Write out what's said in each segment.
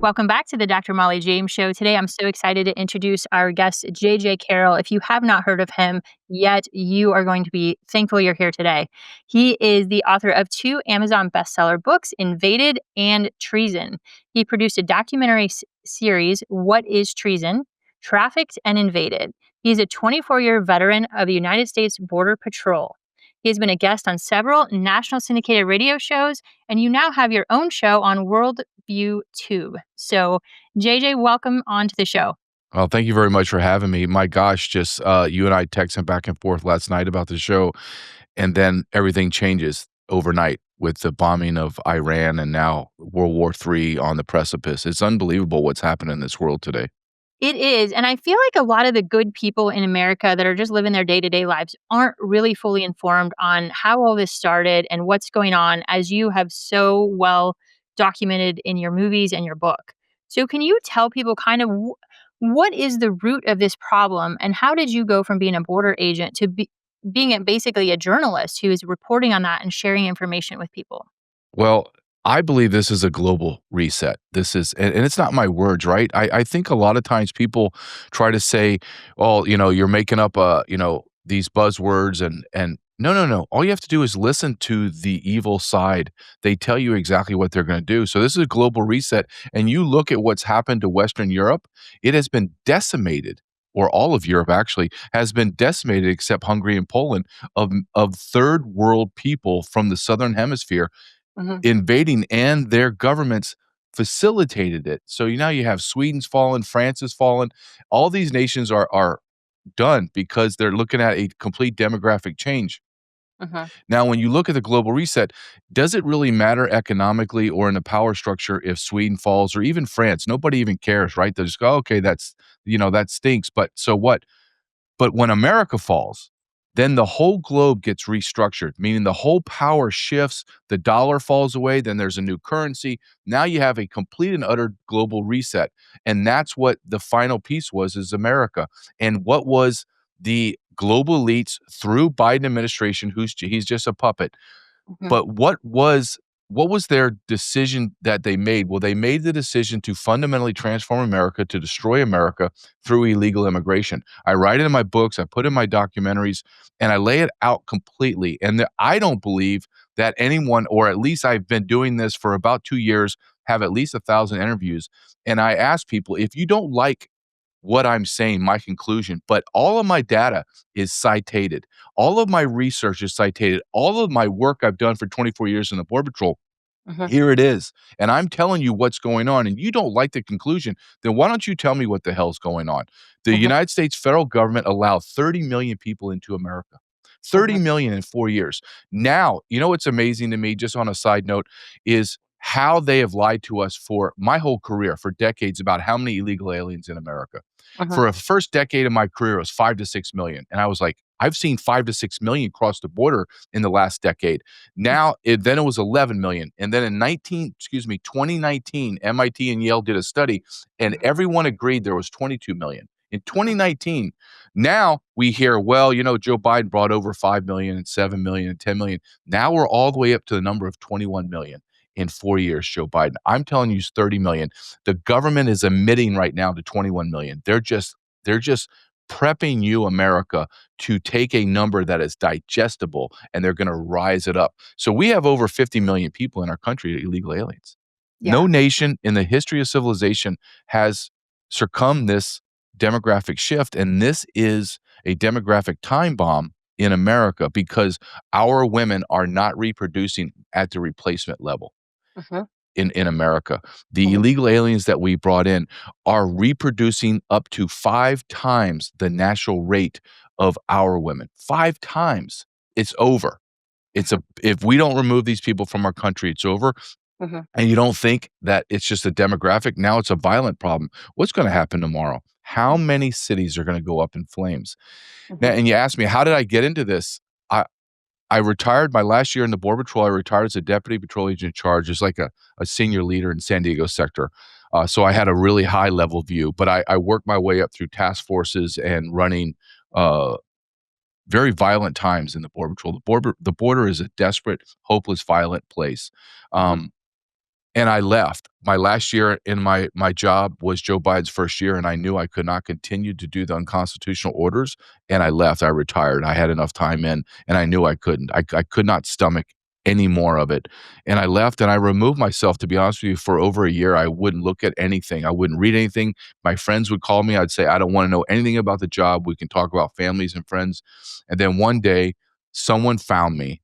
Welcome back to the Dr. Mollie James Show. Today, I'm so excited to introduce our guest, J.J. Carrell. If you have not heard of him yet, you are going to be thankful you're here today. He is the author of two Amazon bestseller books, Invaded and Treason. He produced a documentary series, What Is Treason? Trafficked and Invaded. He's a 24-year veteran of the United States Border Patrol. He has been a guest on several national syndicated radio shows, and you now have your own show on Worldview Tube. So, JJ, welcome onto the show. Well, thank you very much for having me. My gosh, just you and I texting back and forth last night about the show, and then everything changes overnight with the bombing of Iran and now World War III on the precipice. It's unbelievable what's happened in this world today. It is. And I feel like a lot of the good people in America that are just living their day to day lives aren't really fully informed on how all this started and what's going on, as you have so well documented in your movies and your book. So, can you tell people kind of what is the root of this problem and how did you go from being a border agent to being basically a journalist who is reporting on that and sharing information with people? Well, I believe this is a global reset. This is, and it's not my words, right? I think a lot of times people try to say, "Oh, you're making up, these buzzwords," and no, no, no. All you have to do is listen to the evil side. They tell you exactly what they're going to do. So this is a global reset, and you look at what's happened to Western Europe. It has been decimated. Or all of Europe actually has been decimated, except Hungary and Poland, of third world people from the southern hemisphere Hmm. invading, and their governments facilitated it. So now you have Sweden's fallen, France has fallen. All these nations are done because they're looking at a complete demographic change. Hmm. Now, when you look at the global reset, does it really matter economically or in the power structure if Sweden falls or even France? Nobody even cares, right? They just go, okay, that stinks. But so what? But when America falls, then the whole globe gets restructured, meaning the whole power shifts, the dollar falls away, then there's a new currency. Now you have a complete and utter global reset. And that's what the final piece was, is America. And what was the global elites through Biden administration, he's just a puppet. Hmm. But what was their decision that they made? Well, they made the decision to fundamentally transform America, to destroy America through illegal immigration. I write it in my books, I put it in my documentaries, and I lay it out completely. And I don't believe that anyone, or at least I've been doing this for about 2 years, have at least 1,000 interviews. And I ask people, if you don't like what I'm saying, my conclusion, but all of my data is cited. All of my research is cited. All of my work I've done for 24 years in the Border Patrol, Hmm. here it is. And I'm telling you what's going on, and you don't like the conclusion, then why don't you tell me what the hell's going on? The Hmm. United States federal government allowed 30 million people into America. 30 Hmm. million in 4 years. Now, you know what's amazing to me, just on a side note, is how they have lied to us for my whole career, for decades, about how many illegal aliens in America. Hmm. For a first decade of my career, it was 5 to 6 million. And I was like, I've seen 5 to 6 million cross the border in the last decade. Now, then it was 11 million. And then in 2019, MIT and Yale did a study, and everyone agreed there was 22 million. In 2019, now we hear, well, Joe Biden brought over 5 million and 7 million and 10 million. Now we're all the way up to the number of 21 million in 4 years, Joe Biden. I'm telling you, it's 30 million. The government is admitting right now to 21 million. They're just prepping you, America, to take a number that is digestible, and they're going to rise it up. So we have over 50 million people in our country, illegal aliens. No Yeah. nation in the history of civilization has succumbed this demographic shift, and this is a demographic time bomb in America because our women are not reproducing at the replacement level Hmm. in America. The Hmm. illegal aliens that we brought in are reproducing up to 5 times the natural rate of our women. 5 times. It's over. If we don't remove these people from our country, it's over. Hmm. And you don't think that it's just a demographic, now it's a violent problem. What's going to happen tomorrow? How many cities are going to go up in flames? Now, Hmm. and you ask me, how did I get into this? I retired my last year in the Border Patrol. I retired as a deputy patrol agent in charge, as like a senior leader in San Diego sector. So I had a really high level view, but I worked my way up through task forces and running uh, very violent times in the Border Patrol. The border is a desperate, hopeless, violent place. Hmm. Um, and I left. My last year in my job was Joe Biden's first year, and I knew I could not continue to do the unconstitutional orders, and I left. I retired. I had enough time in, and I knew I couldn't. I could not stomach any more of it, and I left, and I removed myself, to be honest with you, for over a year. I wouldn't look at anything. I wouldn't read anything. My friends would call me. I'd say, "I don't wanna know anything about the job. We can talk about families and friends." And then one day, someone found me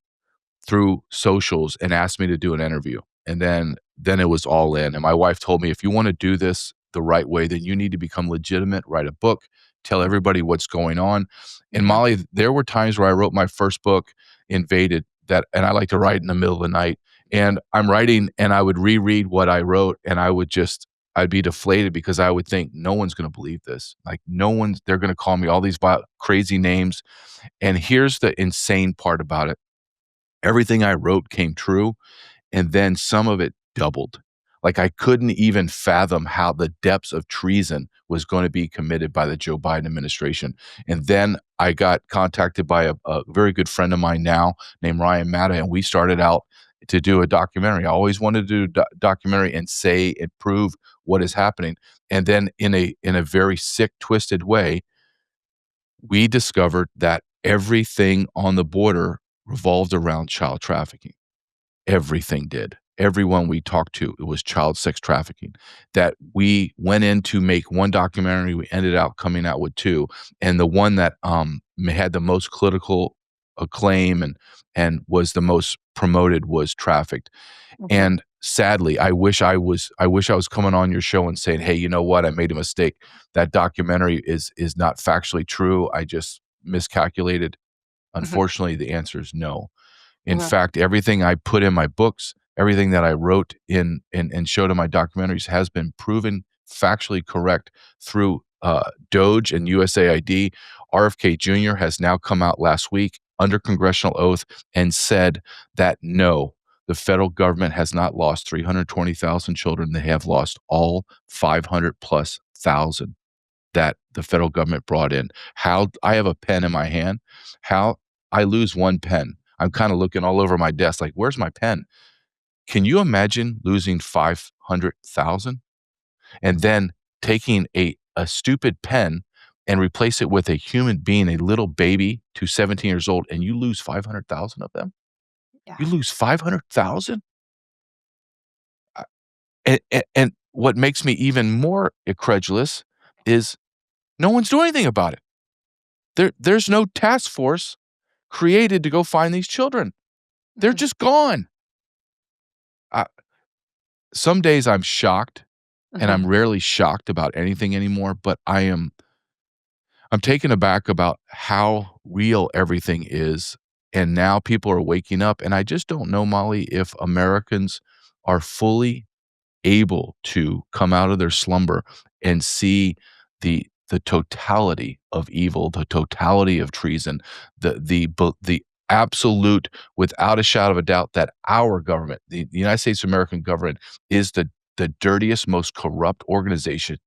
through socials and asked me to do an interview. And then it was all in. And my wife told me, if you want to do this the right way, then you need to become legitimate, write a book, tell everybody what's going on. And Mhm. Molly, there were times where I wrote my first book, Invaded, that and I like to write in the middle of the night. And I'm writing and I would reread what I wrote and I'd be deflated because I would think no one's going to believe this. Like they're going to call me all these crazy names. And here's the insane part about it. Everything I wrote came true, and then some of it doubled. Like, I couldn't even fathom how the depths of treason was gonna be committed by the Joe Biden administration, and then I got contacted by a very good friend of mine now named Ryan Matta, and we started out to do a documentary. I always wanted to do a documentary and say and prove what is happening, and then in a very sick, twisted way, we discovered that everything on the border revolved around child trafficking. Everything did. Everyone we talked to, it was child sex trafficking. That we went in to make one documentary, we ended up coming out with 2, and the one that, had the most critical acclaim and was the most promoted was Trafficked. Mhm. And sadly, I wish I was coming on your show and saying, "Hey, you know what? I made a mistake. That documentary is not factually true. I just miscalculated." Mhm. Unfortunately, the answer is no. In Mhm. fact, everything I put in my books, everything that I wrote in and showed in my documentaries has been proven factually correct through, Doge and USAID. RFK Jr. has now come out last week under congressional oath and said that, "No, the federal government has not lost 320,000 children. They have lost all 500 plus thousand that the federal government brought in." How I have a pen in my hand. How I lose one pen. I'm kinda looking all over my desk like, "Where's my pen?" Can you imagine losing 500,000 and then taking a stupid pen and replace it with a human being, a little baby to 17 years old, and you lose 500,000 of them? You Yeah. lose 500,000? And what makes me even more incredulous is no one's doing anything about it. There's no task force created to go find these children. They're Mhm. just gone. Uh, some days I'm shocked, and Mhm. I'm rarely shocked about anything anymore, but I'm taken aback about how real everything is, and now people are waking up, and I just don't know, Molly, if Americans are fully able to come out of their slumber and see the totality of evil, the totality of treason, the absolute, without a shadow of a doubt, that our government, the United States American government, is the dirtiest, most corrupt organization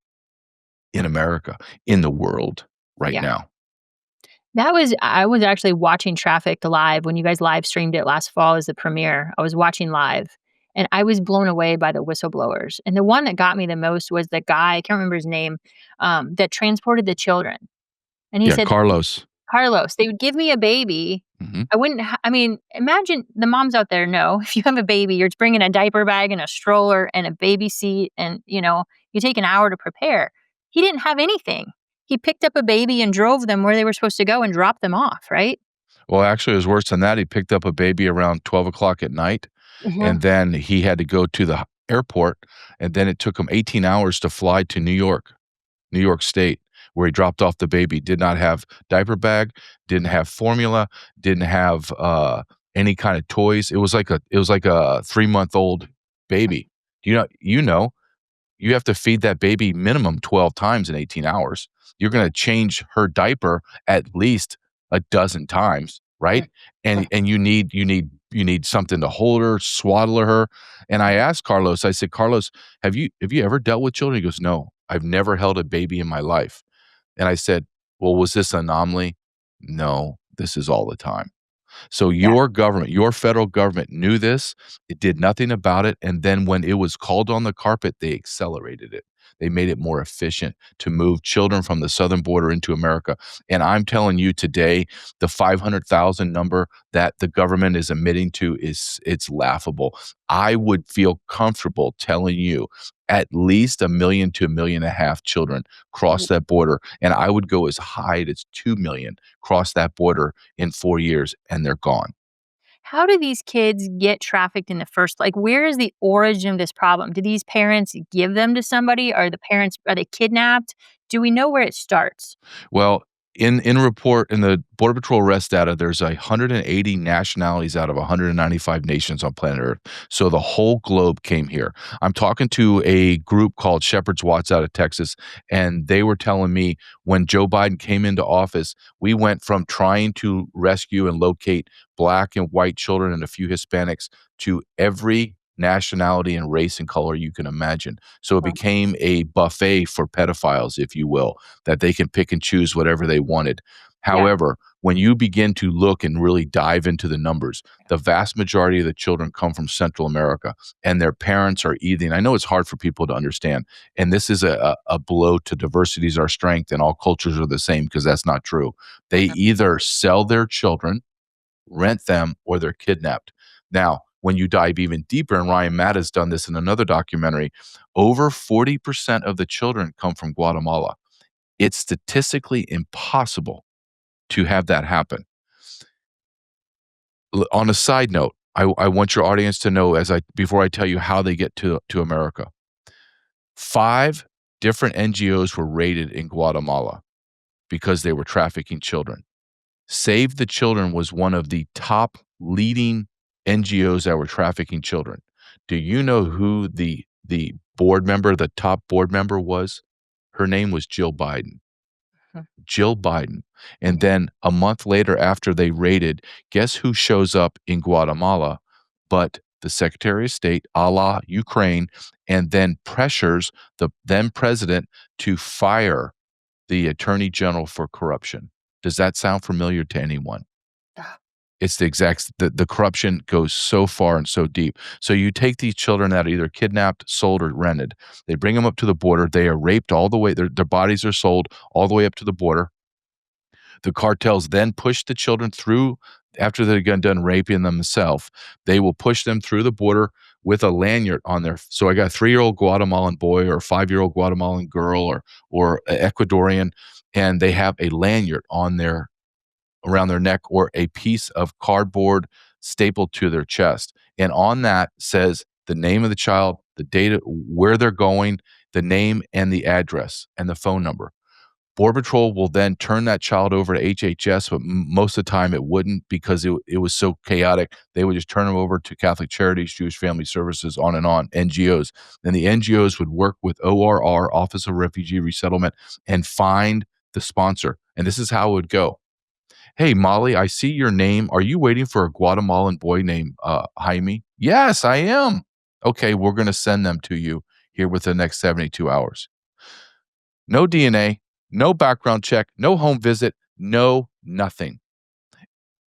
in America, in the world right Yeah. now. I was actually watching Trafficked live when you guys live streamed it last fall as the premiere. I was watching live, and I was blown away by the whistleblowers, and the one that got me the most was the guy, I can't remember his name, that transported the children, and he Yeah, said, Carlos. "Carlos, they would give me a baby. Mhm. I wouldn't I mean, imagine the moms out there know if you have a baby, you're bringing a diaper bag and a stroller and a baby seat and, you take an hour to prepare." He didn't have anything. He picked up a baby and drove them where they were supposed to go and dropped them off, right? Well, actually, it was worse than that. He picked up a baby around 12 o'clock at night, Mhm. and then he had to go to the airport, and then it took him 18 hours to fly to New York State, where he dropped off the baby. Did not have diaper bag, didn't have formula, didn't have, any kind of toys. It was like a 3-month-old baby. You have to feed that baby minimum 12 times in 18 hours. You're gonna change her diaper at least a dozen times, right? And you need something to hold her, swaddle her. And I asked Carlos, I said, "Carlos, have you ever dealt with children?" He goes, "No, I've never held a baby in my life." And I said, "Well, was this an anomaly?" "No, this is all the time." So Yeah. your government, your federal government knew this, it did nothing about it, and then when it was called on the carpet, they accelerated it. They made it more efficient to move children from the southern border into America, and I'm telling you today, the 500,000 number that the government is admitting to is it's laughable. I would feel comfortable telling you at least 1,000,000 to 1,500,000 children cross Mhm. that border, and I would go as high as 2,000,000 cross that border in 4 years, and they're gone. How do these kids get trafficked in the first, like, where is the origin of this problem? Do these parents give them to somebody? Are they kidnapped? Do we know where it starts? Well, in the Border Patrol arrest data, there's 180 nationalities out of 195 nations on planet Earth. So the whole globe came here. I'm talking to a group called Shepherd's Watts out of Texas, and they were telling me when Joe Biden came into office, we went from trying to rescue and locate black and white children and a few Hispanics to every nationality and race and color you can imagine. So it Wow. became a buffet for pedophiles, if you will, that they can pick and choose whatever they wanted. Yeah. However, when you begin to look and really dive into the numbers, the vast majority of the children come from Central America and their parents are either, I know it's hard for people to understand, and this is a blow to diversity is our strength and all cultures are the same because that's not true. They Mhm. either sell their children, rent them, or they're kidnapped. Now, when you dive even deeper, and Ryan Matt has done this in another documentary, over 40% of the children come from Guatemala. It's statistically impossible to have that happen. On a side note, I want your audience to know as I before I tell you how they get to America. 5 different NGOs were raided in Guatemala because they were trafficking children. Save the Children was one of the top leading NGOs that were trafficking children. Do you know who the board member, the top board member was? Her name was Jill Biden. Mhm. Jill Biden. And Mhm. then a month later after they raided, guess who shows up in Guatemala but the Secretary of State, a la Ukraine, and then pressures the then president to fire the attorney general for corruption. Does that sound familiar to anyone? Ah. It's the corruption goes so far and so deep. So you take these children that are either kidnapped, sold, or rented. They bring them up to the border. They are raped all the way. Their bodies are sold all the way up to the border. The cartels then push the children through after they've done raping themselves. They will push them through the border with a lanyard on their. So I got a 3-year-old Guatemalan boy or a 5-year-old Guatemalan girl or a Ecuadorian, and they have a lanyard on their around their neck or a piece of cardboard stapled to their chest. And on that says the name of the child, the date, where they're going, the name and the address and the phone number. Border Patrol will then turn that child over to HHS, but most of the time it wouldn't because it was so chaotic. They would just turn them over to Catholic Charities, Jewish Family Services, on, NGOs. Then the NGOs would work with ORR, Office of Refugee Resettlement, and find the sponsor. And this is how it would go. Hey, Molly, I see your name. Are you waiting for a Guatemalan boy named Jaime? Yes, I am. Okay, we're going to send them to you here within the next 72 hours. No DNA, no background check, no home visit, no nothing.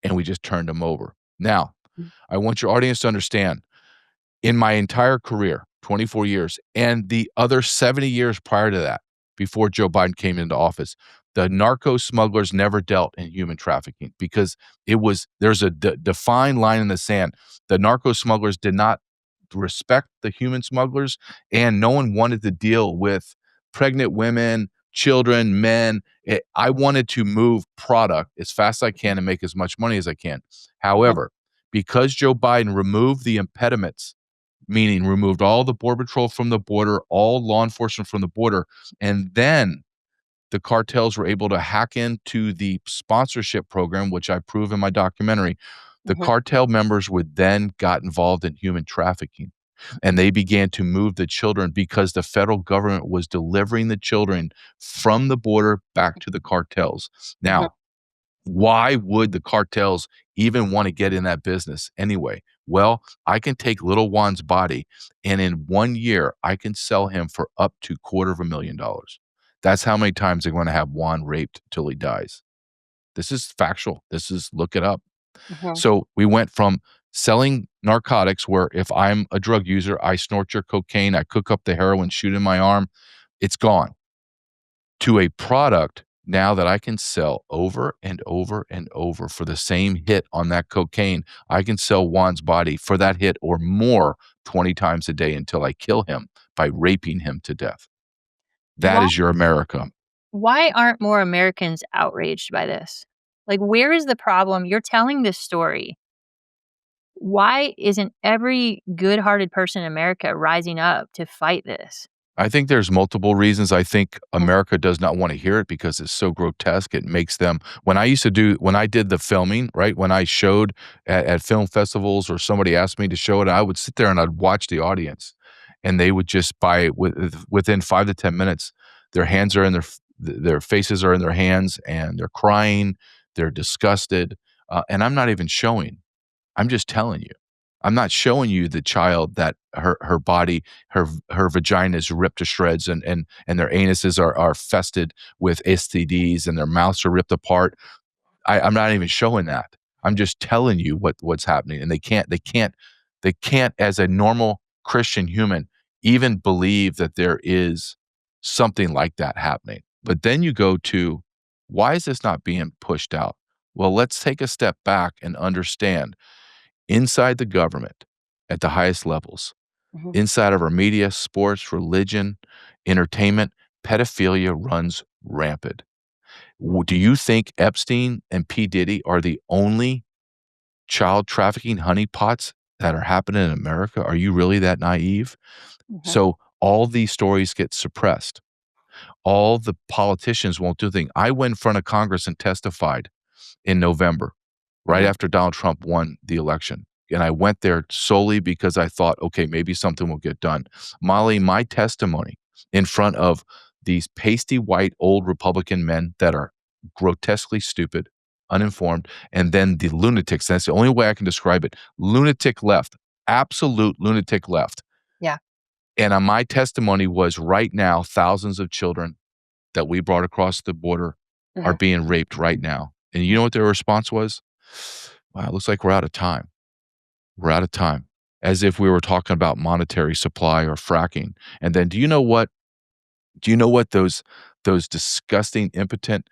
And we just turned them over. Now, Mm. I want your audience to understand in my entire career, 24 years, and the other 70 years prior to that, before Joe Biden came into office, the narco smugglers never dealt in human trafficking because there's a defined line in the sand. The narco smugglers did not respect the human smugglers, and no one wanted to deal with pregnant women, children, men. I wanted to move product as fast as I can and make as much money as I can. Mhm. However, because Joe Biden removed the impediments, meaning removed all the border patrol from the border, all law enforcement from the border, and then the cartels were able to hack into the sponsorship program, which I prove in my documentary. The Mhm. cartel members would then got involved in human trafficking, and they began to move the children because the federal government was delivering the children from the border back to the cartels. Mhm. Now, why would the cartels even want to get in that business anyway? Well, I can take little Juan's body and in 1 year, I can sell him for up to $250,000. That's how many times they're going to have Juan raped till he dies. This is factual. This is look it up. Mhm. So we went from selling narcotics, where if I'm a drug user, I snort your cocaine, I cook up the heroin, shoot in my arm, it's gone, to a product now that I can sell over and over and over for the same hit on that cocaine. I can sell Juan's body for that hit or more 20 times a day until I kill him by raping him to death. That Why is your America. why aren't more Americans outraged by this? Like, where is the problem? You're telling this story. Why isn't every good-hearted person in America rising up to fight this? I think there's multiple reasons. I think Mhm, America does not wanna hear it because it's so grotesque. It makes them when I did the filming, right, when I showed at film festivals or somebody asked me to show it, I would sit there and I'd watch the audience, and they would just within 5 to 10 minutes, their hands are in their faces are in their hands, and they're crying, they're disgusted, and I'm not even showing. I'm just telling you. I'm not showing you the child that her body, her vagina is ripped to shreds, and their anuses are fested with STDs and their mouths are ripped apart. I'm not even showing that. I'm just telling you what's happening, and they can't, as a normal Christian human, even believe that there is something like that happening. But then you go to, why is this not being pushed out? Well, let's take a step back and understand, inside the government, at the highest levels, mhm, inside of our media, sports, religion, entertainment, pedophilia runs rampant. Do you think Epstein and P. Diddy are the only child trafficking honeypots that are happening in America? Are you really that naive? mhm, So all these stories get suppressed. All the politicians won't do a thing. I went in front of Congress and testified in November, right mhm, after Donald Trump won the election. And I went there solely because I thought, okay, maybe something will get done. Molly, my testimony in front of these pasty white old Republican men that are grotesquely stupid, uninformed, and then the lunatics. That's the only way I can describe it. Lunatic left, absolute lunatic left. yeah, And my testimony was, right now, thousands of children that we brought across the border are mhm, being raped right now. And you know what their response was? Wow, it looks like we're out of time. We're out of time. As if we were talking about monetary supply or fracking. And then do you know what those disgusting, impotent,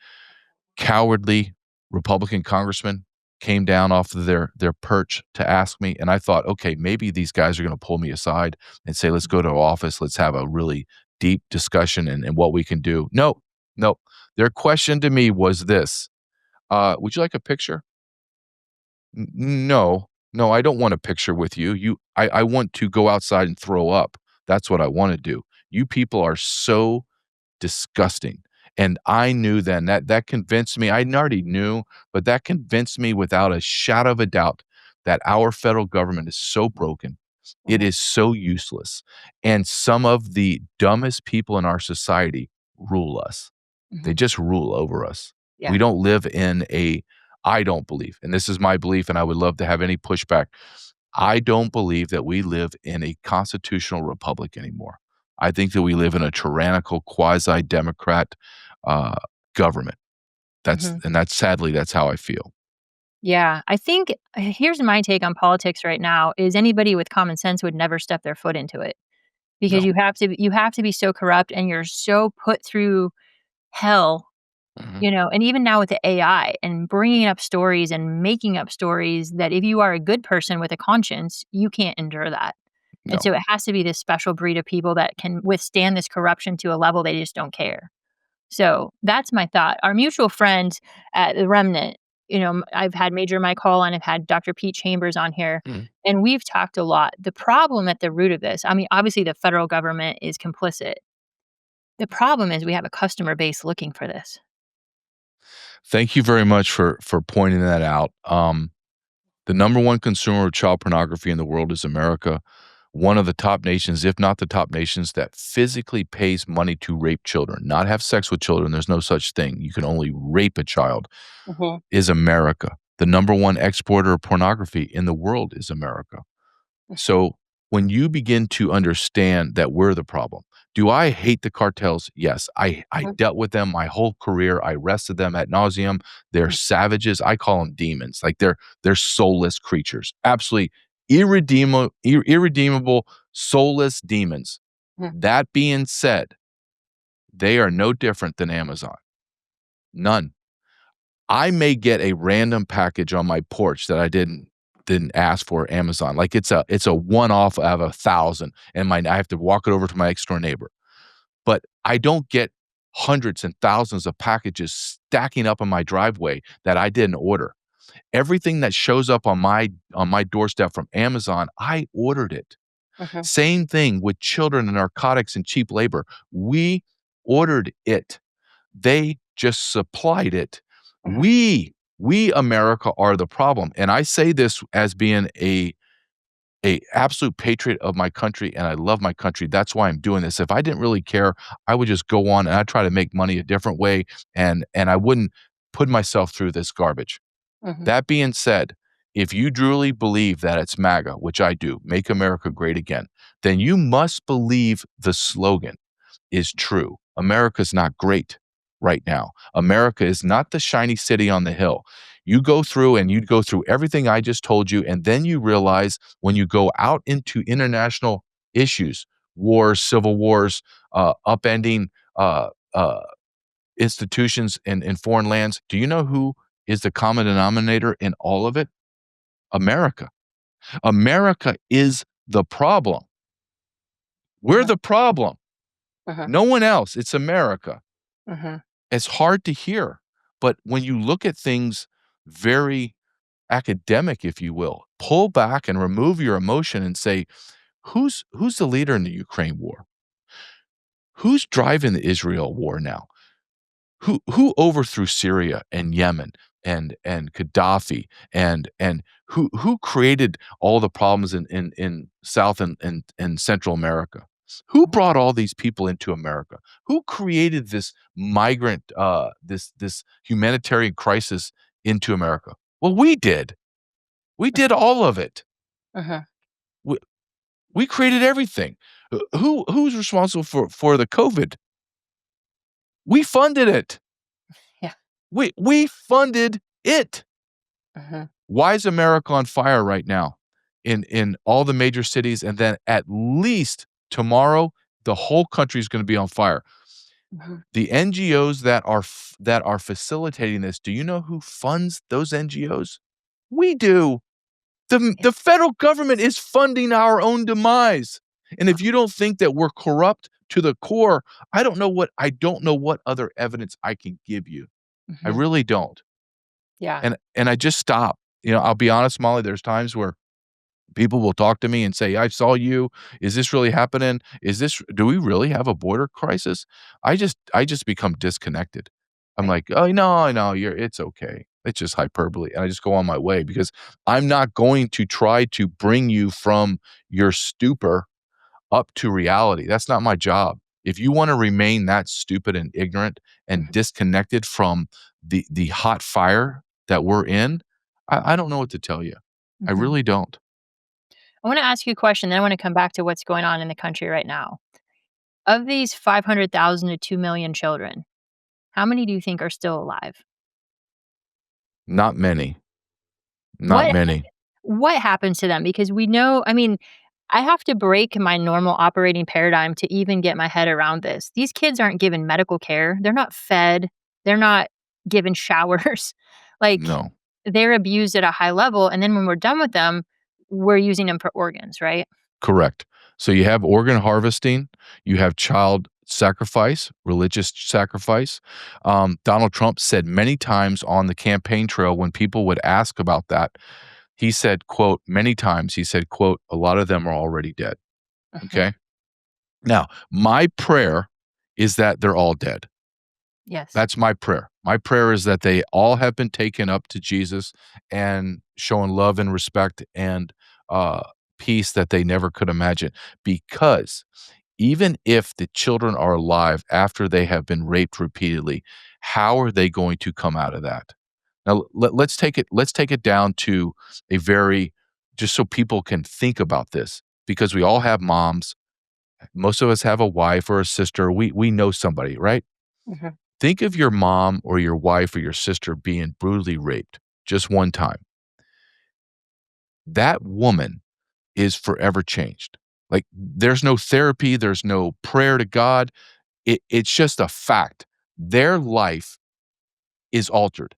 cowardly Republican congressmen came down off of their perch to ask me? And I thought, okay, maybe these guys are going to pull me aside and say, let's go to office. Let's have a really deep discussion and what we can do. No, no. Their question to me was this: would you like a picture? No, no, I don't want a picture with you. I want to go outside and throw up. That's what I want to do. You people are so disgusting. And I knew then, that convinced me. I already knew, but that convinced me without a shadow of a doubt that our federal government is so broken. It mhm, is so useless. And some of the dumbest people in our society rule us. They mhm, just rule over us. yeah, We don't live in a I don't believe, and this is my belief, and I would love to have any pushback. I don't believe that we live in a constitutional republic anymore. I think that we live in a tyrannical, quasi-democrat, uh, government. mhm. That's sadly, that's how I feel. Yeah, I think here's my take on politics right now is anybody with common sense would never step their foot into it because No. you have to be so corrupt and you're so put through hell, Mhm. and even now with the AI and bringing up stories and making up stories that if you are a good person with a conscience, you can't endure that. And No. so it has to be this special breed of people that can withstand this corruption to a level they just don't care. So that's my thought. Our mutual friend at the Remnant, I've had Major Mike Hall and I've had Dr. Pete Chambers on here, Mhm. and we've talked a lot. The problem at the root of this, I mean, obviously the federal government is complicit. The problem is we have a customer base looking for this. Thank you very much for pointing that out. The number one consumer of child pornography in the world is America. One of the top nations, if not the top nations, that physically pays money to rape children, not have sex with children. There's no such thing. You can only rape a child, Mhm, is America. The number one exporter of pornography in the world is America. mhm, So when you begin to understand that we're the problem, Do I hate the cartels? Yes. I Mhm, dealt with them my whole career. I wrestled them ad nauseum. They're mhm, savages. I call them demons. Like they're soulless creatures. Absolutely irredeemable, soulless demons. mhm, That being said, they are no different than Amazon. None. I may get a random package on my porch that I didn't ask for Amazon. Like it's a one-off out of 1,000, and I have to walk it over to my next door neighbor. But I don't get hundreds and thousands of packages stacking up on my driveway that I didn't order. Everything that shows up on my doorstep from Amazon, I ordered it. mhm, Same thing with children and narcotics and cheap labor. We ordered it. They just supplied it. mhm, We America are the problem. And I say this as being a absolute patriot of my country, and I love my country. That's why I'm doing this. If I didn't really care, I would just go on and I'd try to make money a different way, and I wouldn't put myself through this garbage. mhm, That being said, if you truly believe that it's MAGA, which I do, make America great again, then you must believe the slogan is true. America's not great right now. America is not the shiny city on the hill. You go through everything I just told you, and then you realize when you go out into international issues, wars, civil wars, upending uh, uh, institutions in foreign lands, do you know who is the common denominator in all of it? America. America is the problem. We're mhm, the problem. mhm, No one else. It's America. mhm, It's hard to hear, but when you look at things very academic, if you will, pull back and remove your emotion and say, who's the leader in the Ukraine war? Who's driving the Israel war now? Who overthrew Syria and Yemen and Gaddafi and who created all the problems in South and Central America? Who mhm, brought all these people into America? Who created this migrant this humanitarian crisis into America? Well, we did. We did all of it. mhm. We, we created everything. Who's responsible for the COVID? We funded it. Yeah. We funded it. Mhm, Why is America on fire right now in all the major cities? And then at least tomorrow, the whole country is going to be on fire. mhm. The NGOs that are facilitating this, do you know who funds those NGOs? We do. Yeah. The federal government is funding our own demise. And if you don't think that we're corrupt to the core, I don't know what other evidence I can give you. I Mhm. really don't. Yeah. And I just stop. I'll be honest, Molly, there's times where people will talk to me and say, "I saw you. Is this really happening? Do we really have a border crisis?" I just become disconnected. I'm Right. like, "Oh, no, no, it's okay. It's just hyperbole." And I just go on my way because I'm not going to try to bring you from your stupor up to reality. That's not my job. If you wanna remain that stupid and ignorant and Mhm, disconnected from the hot fire that we're in, I don't know what to tell you. I mhm. really don't. I wanna ask you a question, then I wanna come back to what's going on in the country right now. Of these 500,000 to 2,000,000 children, how many do you think are still alive? Not many. Not What many. what happens to them? Because we know I mean, I have to break my normal operating paradigm to even get my head around this. These kids aren't given medical care, they're not fed, they're not given showers. Like, No. they're abused at a high level, and then when we're done with them, we're using them for organs, right? Correct. So you have organ harvesting, you have child sacrifice, religious sacrifice. Donald Trump said many times on the campaign trail when people would ask about that, he said, quote, many times, he said, quote, "A lot of them are already dead." Mhm. Okay? Now, my prayer is that they're all dead. Yes. That's my prayer. My prayer is that they all have been taken up to Jesus and shown love and respect and uh, peace that they never could imagine. Because even if the children are alive after they have been raped repeatedly, how are they going to come out of that? Now let's take it. Let's take it down to a very just so people can think about this because we all have moms Most of us have a wife or a sister. We know somebody, right? Mhm. Think of your mom or your wife or your sister being brutally raped just one time. That woman is forever changed. Like, there's no therapy, there's no prayer to God. It's just a fact. Their life is altered.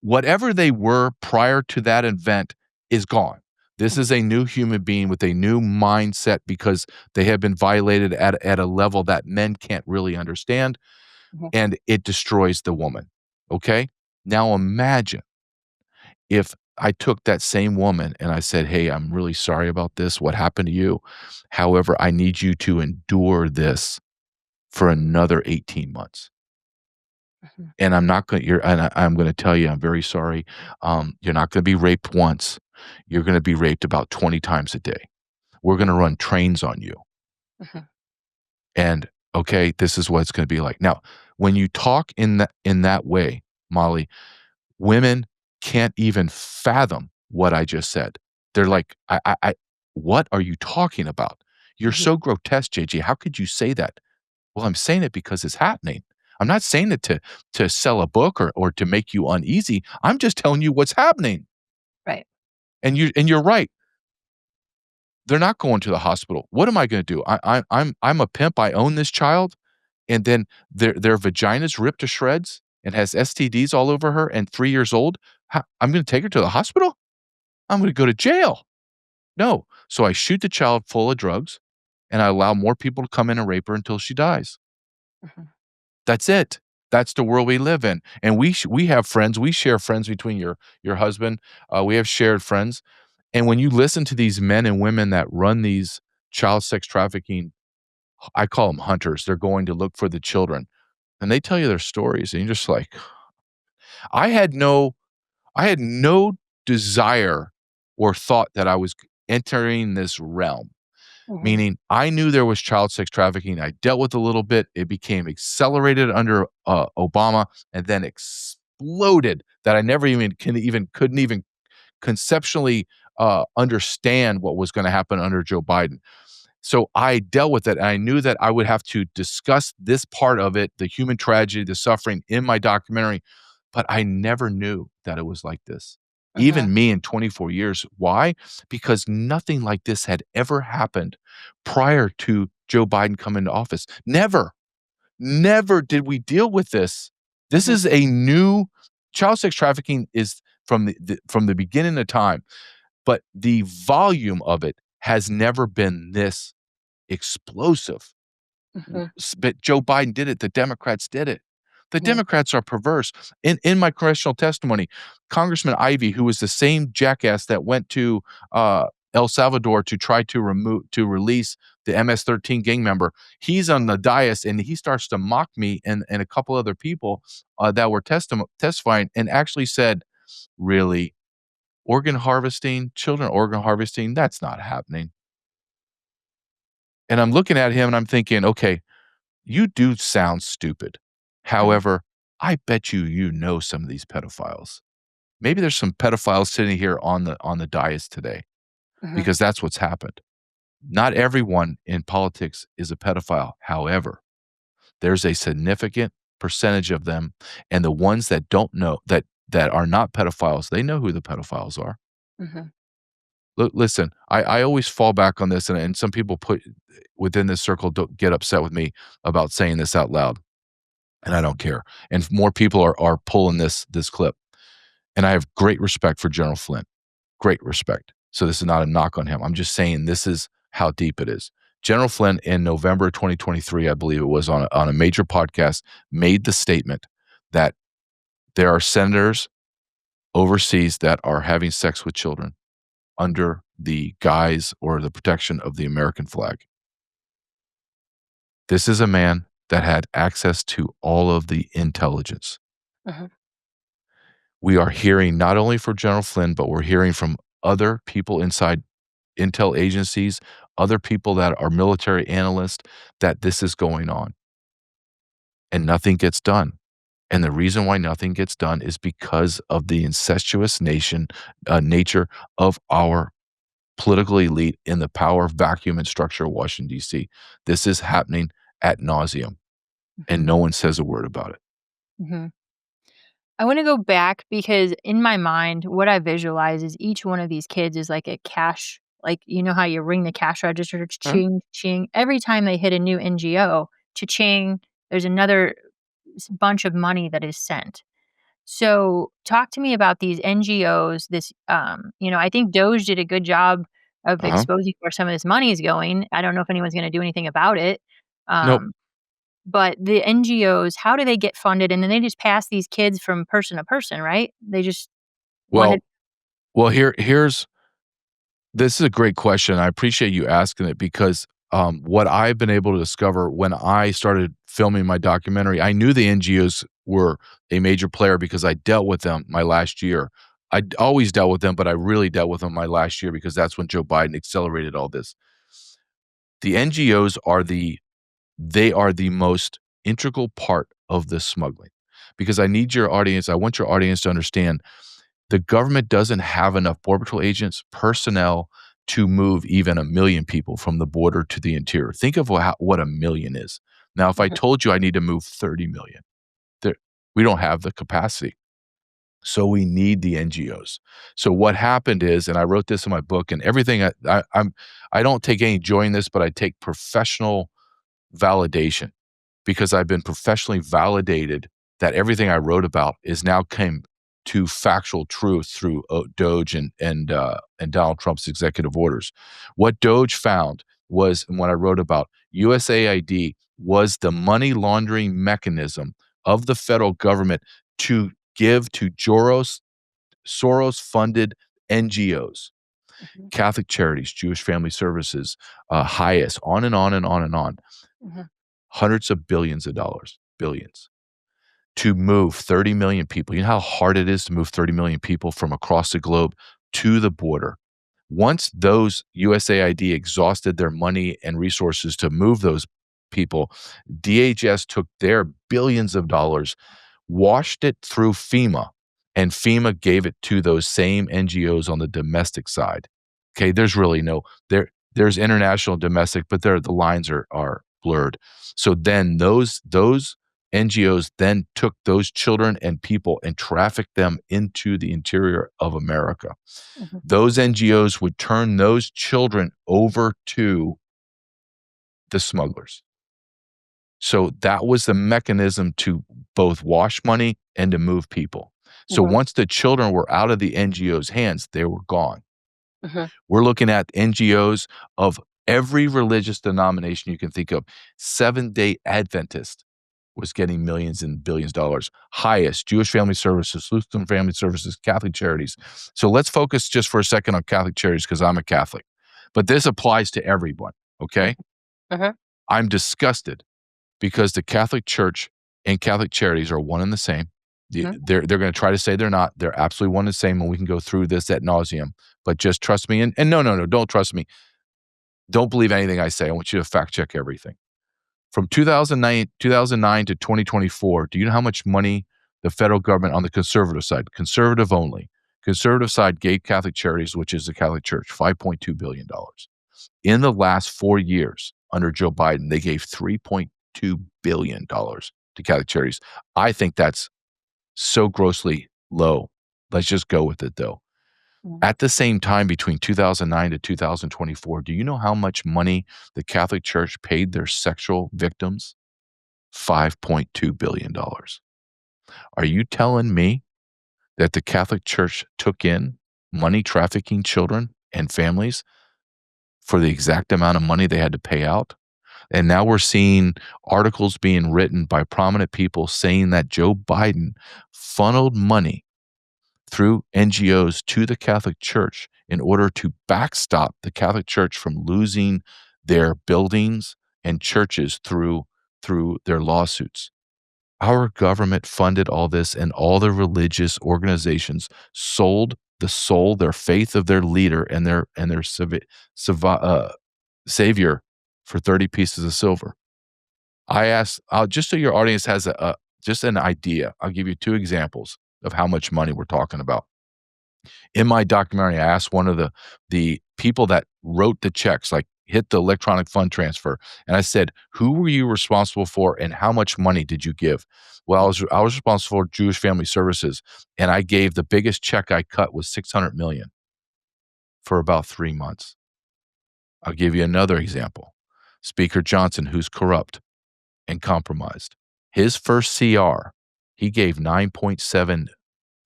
Whatever they were prior to that event is gone. This is Mhm. a new human being with a new mindset because they have been violated at a level that men can't really understand, Mhm. and it destroys the woman, okay? Now imagine if I took that same woman and I said, "Hey, I'm really sorry about this, what happened to you. However, I need you to endure this for another 18 months. Mhm. And I'm not gonna you're and I'm gonna tell you, I'm very sorry. You're not gonna be raped once. You're gonna be raped about 20 times a day. We're gonna run trains on you. Mhm. And, okay, this is what it's gonna be like." Now, when you talk in that way, Molly, women can't even fathom what I just said. They're Right. like, What are you talking about? You're Mhm. so grotesque, JJ. How could you say that?" Well, I'm saying it because it's happening. I'm not saying it to sell a book or to make you uneasy. I'm just telling you what's happening. Right. And you're right. They're not going to the hospital. What am I gonna do? I'm a pimp. I own this child, and then their vagina's ripped to shreds and has STDs all over her and 3 years old. I'm gonna take her to the hospital? I'm gonna go to jail. No. So I shoot the child full of drugs, and I allow more people to come in and rape her until she dies. Mhm. That's it. That's the world we live in, and we have friends, we share friends between your husband, we have shared friends, and when you listen to these men and women that run these child sex trafficking, I call them hunters, they're going to look for the children, and they tell you their stories, and you're just like, I had no I had no desire or thought that I was entering this realm. Mhm. Meaning, I knew there was child sex trafficking, I dealt with a little bit, it became accelerated under, Obama, and then exploded that I never even couldn't even conceptually, understand what was gonna happen under Joe Biden. So I dealt with it, and I knew that I would have to discuss this part of it, the human tragedy, the suffering in my documentary, but I never knew that it was like this. Mhm. Even me in 24 years. Why? Because nothing like this had ever happened prior to Joe Biden coming to office. Never, never did we deal with this. This Mhm. is a new child sex trafficking is from the beginning of time, but the volume of it has never been this explosive. Mhm. But Joe Biden did it, the Democrats did it. The Mhm. Democrats are perverse. In my congressional testimony, Congressman Ivey, who was the same jackass that went to, El Salvador to try to release the MS-13 gang member, he's on the dais, and he starts to mock me and a couple other people, that were testifying and actually said, "Really? Organ harvesting, children organ harvesting, that's not happening." And I'm looking at him and I'm thinking, "Okay, you do sound stupid. Mhm. However, I bet you know some of these pedophiles. Maybe there's some pedophiles sitting here on the dais today Mhm. because that's what's happened. Not everyone in politics is a pedophile. However, there's a significant percentage of them, and the ones that don't know that are not pedophiles, they know who the pedophiles are. Mhm. Listen, I always fall back on this, and some people put within this circle don't get upset with me about saying this out loud, and I don't care. And more people are pulling this clip, and I have great respect for General Flynn, great respect. So this is not a knock on him. I'm just saying this is how deep it is. General Flynn in November 2023, I believe it was on a major podcast, made the statement that there are senators overseas that are having sex with children under the guise or the protection of the American flag. This is a man that had access to all of the intelligence. Mhm. We are hearing not only from General Flynn, but we're hearing from other people inside intel agencies, other people that are military analysts, that this is going on and nothing gets done. And the reason why nothing gets done is because of the incestuous nature of our political elite in the power vacuum and structure of Washington, D.C. This is happening at nauseum, and Mhm. no one says a word about it. Mhm. I wanna go back because in my mind, what I visualize is each one of these kids is like a cash like, you know how you ring the cash register, Huh? ching, ching. Every time they hit a new NGO, cha-ching, there's another bunch of money that is sent. So, talk to me about these NGOs, I think Doge did a good job of Uh-huh. exposing where some of this money is going. I don't know if anyone's gonna do anything about it. Nope. Um, but the NGOs, how do they get funded? And then they just pass these kids from person to person, right? They just wanted. Well here's this is a great question. I appreciate you asking it because, what I've been able to discover when I started filming my documentary, I knew the NGOs were a major player because I dealt with them my last year. I'd always dealt with them, but I really dealt with them my last year because that's when Joe Biden accelerated all this. The NGOs are they are the most integral part of this smuggling because I want your audience to understand the government doesn't have enough Border Patrol agents, personnel to move even 1,000,000 people from the border to the interior. Think of what 1,000,000 is. Now, if I Mhm, told you I need to move 30,000,000, there we don't have the capacity. So we need the NGOs. So what happened is, and I wrote this in my book, and everything I don't take any joy in this, but I take professional validation because I've been professionally validated that everything I wrote about is now came to factual truth through Doge and Donald Trump's executive orders. What Doge found was, and what I wrote about, USAID was the money laundering mechanism of the federal government to give to Soros funded NGOs, mhm, Catholic Charities, Jewish Family Services, HIAS, on and on and on and on, mhm, hundreds of billions of dollars, billions, to move 30,000,000 people. You know how hard it is to move 30,000,000 people from across the globe to the border? Once those USAID exhausted their money and resources to move those people, DHS took their billions of dollars, washed it through FEMA, and FEMA gave it to those same NGOs on the domestic side. Okay, there's really no there's international domestic, but the lines are blurred. So then those NGOs then took those children and people and trafficked them into the interior of America. mhm, Those NGOs would turn those children over to the smugglers. So that was the mechanism to both wash money and to move people. So mhm, once the children were out of the NGO's hands, they were gone. mhm, We're looking at NGOs of every religious denomination you can think of. Seventh-day Adventist was getting millions and billions of dollars. Highest, Jewish Family Services, Lutheran Family Services, Catholic Charities. So let's focus just for a second on Catholic Charities because I'm a Catholic. But this applies to everyone, mhm, okay? mhm, I'm disgusted because the Catholic Church and Catholic Charities are one and the same. mhm, They're gonna try to say they're not. They're absolutely one and the same, and we can go through this at nauseum. But just trust me, and no, no, no, don't trust me. Don't believe anything I say. I want you to fact check everything. From 2009 to 2024, do you know how much money the federal government on the conservative side, conservative only, conservative side gave Catholic Charities, which is the Catholic Church, $5.2 billion. In the last 4 years under Joe Biden, they gave $3.2 billion to Catholic Charities. I think that's so grossly low. Let's just go with it, though. mhm. At the same time, between 2009 to 2024, do you know how much money the Catholic Church paid their sexual victims? $5.2 billion. Are you telling me that the Catholic Church took in money trafficking children and families for the exact amount of money they had to pay out? And now we're seeing articles being written by prominent people saying that Joe Biden funneled money through NGOs to the Catholic Church in order to backstop the Catholic Church from losing their buildings and churches through their lawsuits. Our government funded all this, and all the religious organizations sold the soul, their faith of their leader and their savior for 30 pieces of silver. I asked, just so your audience has just an idea, I'll give you two examples of how much money we're talking about. In my documentary, I asked one of the people that wrote the checks, like, hit the electronic fund transfer, and I said, "Who were you responsible for, and how much money did you give?" Well, I was responsible for Jewish Family Services, and I gave the biggest check I cut was 600 million for about 3 months. I'll give you another example. Speaker Johnson, who's corrupt and compromised. His first CR, he gave $9.7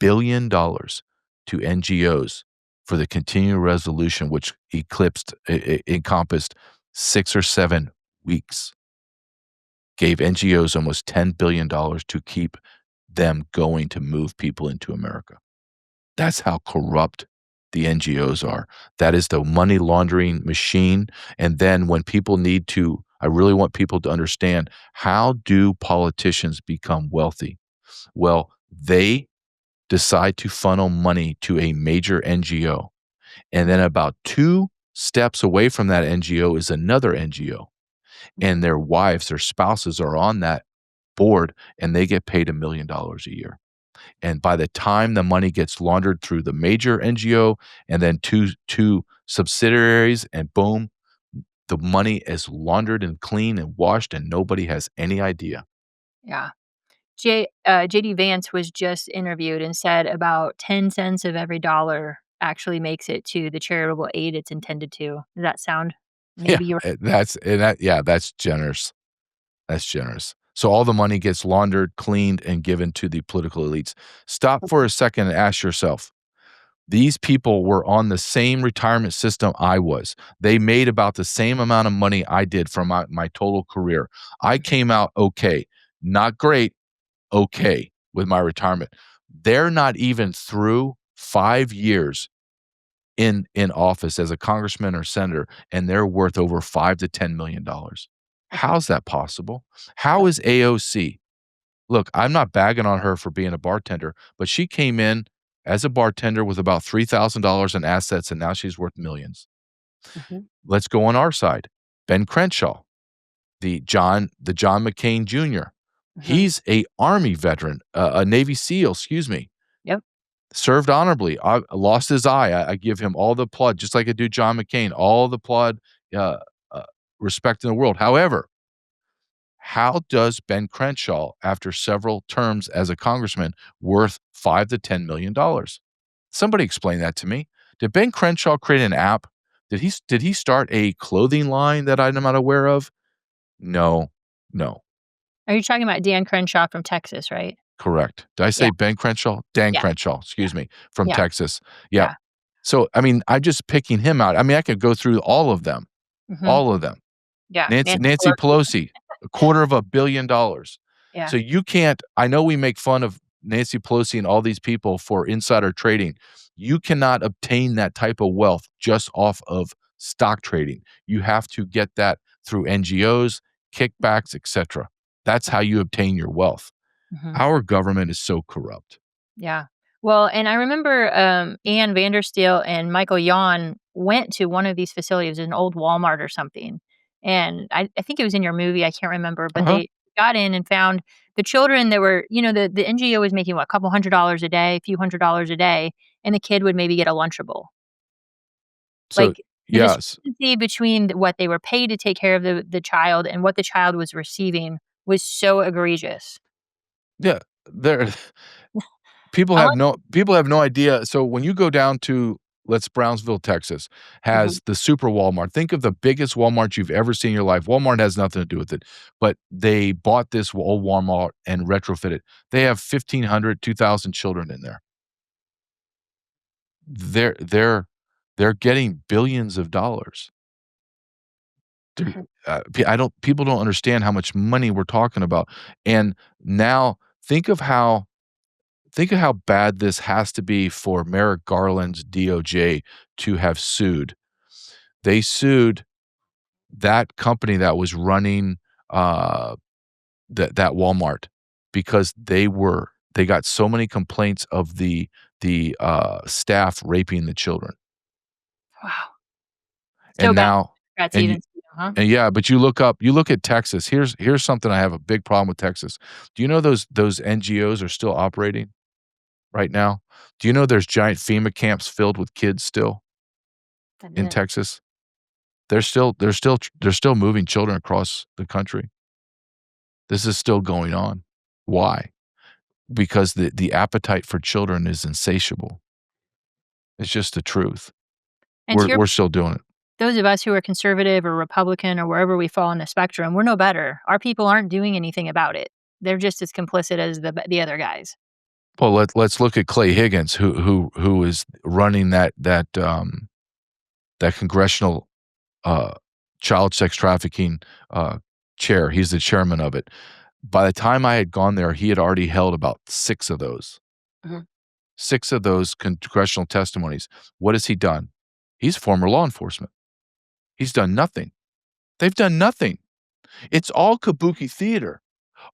billion to NGOs for the continuing resolution, which encompassed 6 or 7 weeks. Gave NGOs almost $10 billion to keep them going to move people into America. That's how corrupt the NGOs are. That is the money laundering machine. And then when people need to, I really want people to understand, how do politicians become wealthy? Well, they decide to funnel money to a major NGO. And then about 2 steps away from that NGO is another NGO. And their wives, their spouses are on that board, and they get paid $1 million a year. And by the time the money gets laundered through the major NGO and then two subsidiaries, and boom, the money is laundered and clean and washed, and nobody has any idea. Yeah. JD Vance was just interviewed and said about 10 cents of every dollar actually makes it to the charitable aid it's intended to. Does that sound Yeah, maybe you're that's generous. That's generous. So all the money gets laundered, cleaned, and given to the political elites. Stop for a second and ask yourself, these people were on the same retirement system I was. They made about the same amount of money I did from my total career. I came out okay. Not great, okay with my retirement. They're not even through 5 years in office as a congressman or senator, and they're worth over 5 to $10 million. Mhm. How's that possible? How is AOC? Look, I'm not bagging on her for being a bartender, but she came in as a bartender with about $3,000 in assets, and now she's worth millions. Mhm. Let's go on our side. Ben Crenshaw, the John McCain Jr. Mhm. He's a Army veteran, a Navy SEAL, excuse me. Yep. Served honorably. I lost his eye. I give him all the applaud, just like I do John McCain, all the applaud, uh, uh, respect in the world. However, how does Ben Crenshaw, after several terms as a congressman, worth 5 to $10 million? Somebody explain that to me. Did Ben Crenshaw create an app? Did he start a clothing line that I'm not aware of? No, no. Are you talking about Dan Crenshaw from Texas, right? Correct. Did I Yeah. say Ben Crenshaw? Dan Yeah. Crenshaw, Yeah. excuse me, from Yeah. Texas. Yeah. Yeah. So, I mean, I'm just picking him out. I mean, I could go through all of them, Mhm. all of them. Yeah. Nancy Nancy Nancy Pelosi. Pelosi, $250 million. Yeah. So you can't, I know we make fun of Nancy Pelosi and all these people for insider trading. You cannot obtain that type of wealth just off of stock trading. You have to get that through NGOs, kickbacks, etc. That's how you obtain your wealth. Mhm. Our government is so corrupt. Yeah. Well, and I remember, Ann Vandersteel and Michael Yon went to one of these facilities, an old Walmart or something, and I think it was in your movie, I can't remember, but Uh-huh. they got in and found the children that were the NGO was making, what, a couple $100 a day, a few $100 a day, and the kid would maybe get a Lunchable. So, Like, the yes. discrepancy between what they were paid to take care of the child and what the child was receiving was so egregious. Yeah, there Unless people have no idea. So when you go down to, let's Brownsville, Texas, Mhm. has the super Walmart. Think of the biggest Walmart you've ever seen in your life. Walmart has nothing to do with it, but they bought this old Walmart and retrofitted. They have 1,500, 2,000 children in there. They're getting billions of dollars. They're, Mhm. I don't people don't understand how much money we're talking about. And now think of how bad this has to be for Merrick Garland's DOJ to have sued. They sued that company that was running, uh, that Walmart because they got so many complaints of the staff raping the children. Wow. So And bad now Democrats and you even see them, huh? and yeah, but you look at Texas. Here's something I have a big problem with Texas. Do you know those NGOs are still operating? right now? Do you know there's giant FEMA camps filled with kids still I in didn't. Texas? They're still moving children across the country. This is still going on. Why? Because the appetite for children is insatiable. It's just the truth. And to your We're still doing it. those of us who are conservative or Republican or wherever we fall on the spectrum, we're no better. Our people aren't doing anything about it. They're just as complicit as the other guys. Well, let's look at Clay Higgins, who is running that congressional, uh, child sex trafficking, chair. He's the chairman of it. By the time I had gone there, he had already held about 6 of those. Mhm, 6 of those congressional testimonies. What has he done? He's former law enforcement. He's done nothing. They've done nothing. It's all kabuki theater.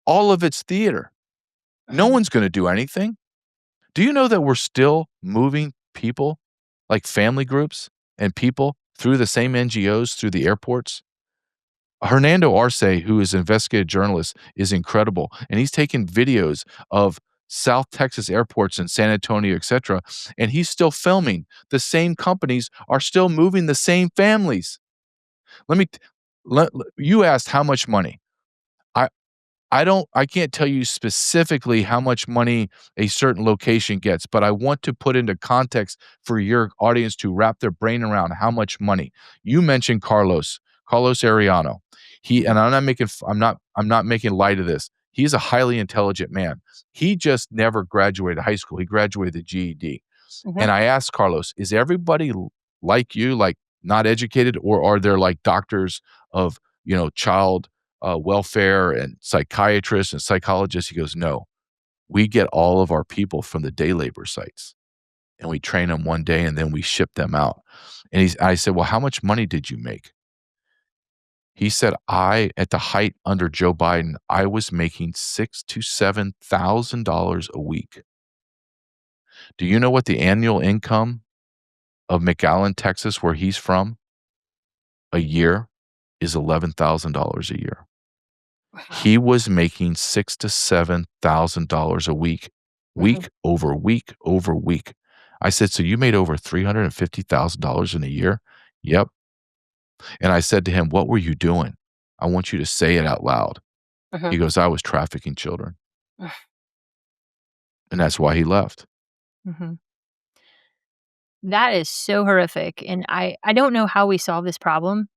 All of it's theater. No mhm, one's gonna do anything. Do you know that we're still moving people, like family groups and people through the same NGOs through the airports? Hernando Arce, who is an investigative journalist, is incredible, and he's taken videos of South Texas airports in San Antonio, etcetera, and he's still filming. The same companies are still moving the same families. Let me t you asked how much money. I I can't tell you specifically how much money a certain location gets, but I want to put into context for your audience to wrap their brain around how much money. You mentioned Carlos Ariano. He mhm, and I'm not making f I'm not making light of this. He's a highly intelligent man. He just never graduated high school. He graduated the GED. mhm. And I asked Carlos, "Is everybody like you, like, not educated, or are there, like, doctors of, child, welfare and psychiatrists and psychologists?" He goes, "No. We get all of our people from the day labor sites, and we train them one day, and then we ship them out." And I said, "Well, how much money did you make?" He said, "I at the height under Joe Biden, I was making $6,000 to $7,000 a week." Do you know what the annual income of McAllen, Texas, where he's from, a year is $11,000 a year. Wow. He was making $6,000 to $7,000 a week, Mhm, week over week over week. I said, "So you made over $350,000 in a year?" "Yep." And I said to him, "What were you doing? I want you to say it out loud." mhm. He goes, "I was trafficking children." And that's why he left. Mhm. That is so horrific, and I don't know how we solve this problem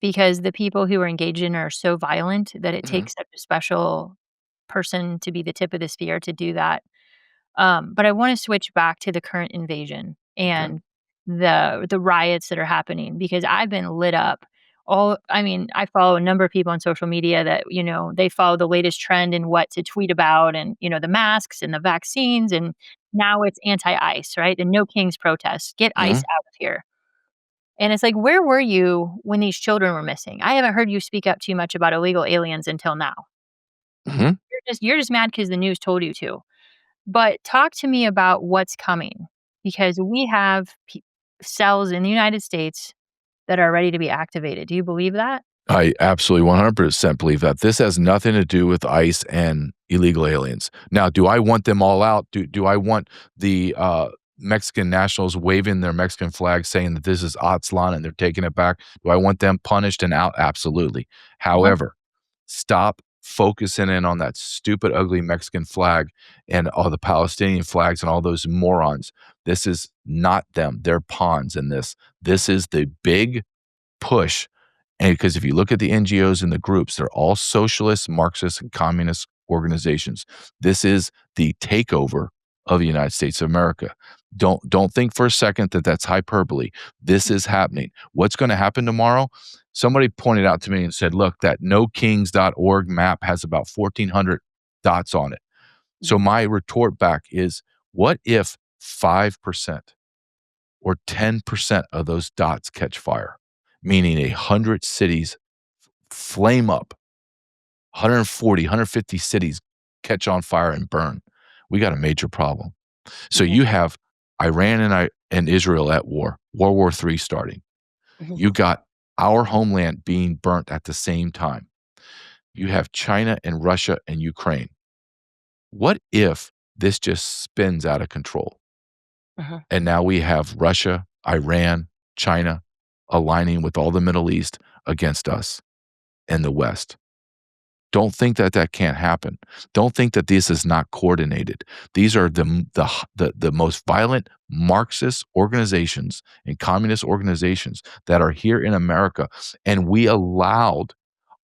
because the people who are engaged in it are so violent that it Mhm. takes such a special person to be the tip of the spear to do that. But I wanna switch back to the current invasion Okay. and the riots that are happening because I've been lit up. I mean, I follow a number of people on social media that, they follow the latest trend in what to tweet about and, the masks and the vaccines, and now it's anti-ICE, right? The No Kings protests. Get ICE Mhm. out of here. And it's like, where were you when these children were missing? I haven't heard you speak up too much about illegal aliens until now. Mhm. You're just mad because the news told you to. But talk to me about what's coming because we have cells in the United States that are ready to be activated. Do you believe that? I absolutely 100% believe that. This has nothing to do with ICE and illegal aliens. Now, do I want them all out? Do I want the, Mexican nationals waving their Mexican flag saying that this is Aztlan and they're taking it back? Do I want them punished and out? Absolutely. Uh-huh. However, stop focusing in on that stupid, ugly Mexican flag and all the Palestinian flags and all those morons. This is not them. They're pawns in this. This is the big push. And because if you look at the NGOs and the groups, they're all socialist, Marxist, and communist organizations. This is the takeover of the United States of America. Don't think for a second that that's hyperbole. This is happening. What's going to happen tomorrow? Somebody pointed out to me and said, "Look, that nokings.org map has about 1,400 dots on it." So Mhm, my retort back is, what if 5% or 10% of those dots catch fire, meaning 100 cities flame up, 140, 150 cities catch on fire and burn. We got a major problem. So mhm, you have Iran and Israel at war, World War III starting. mhm, You got our homeland being burnt at the same time. You have China and Russia and Ukraine. What if this just spins out of control. Mhm. And now we have Russia, Iran, China aligning with all the Middle East against us and the West. Don't think that that can't happen. Don't think that this is not coordinated. These are the most violent Marxist organizations and communist organizations that are here in America, and we allowed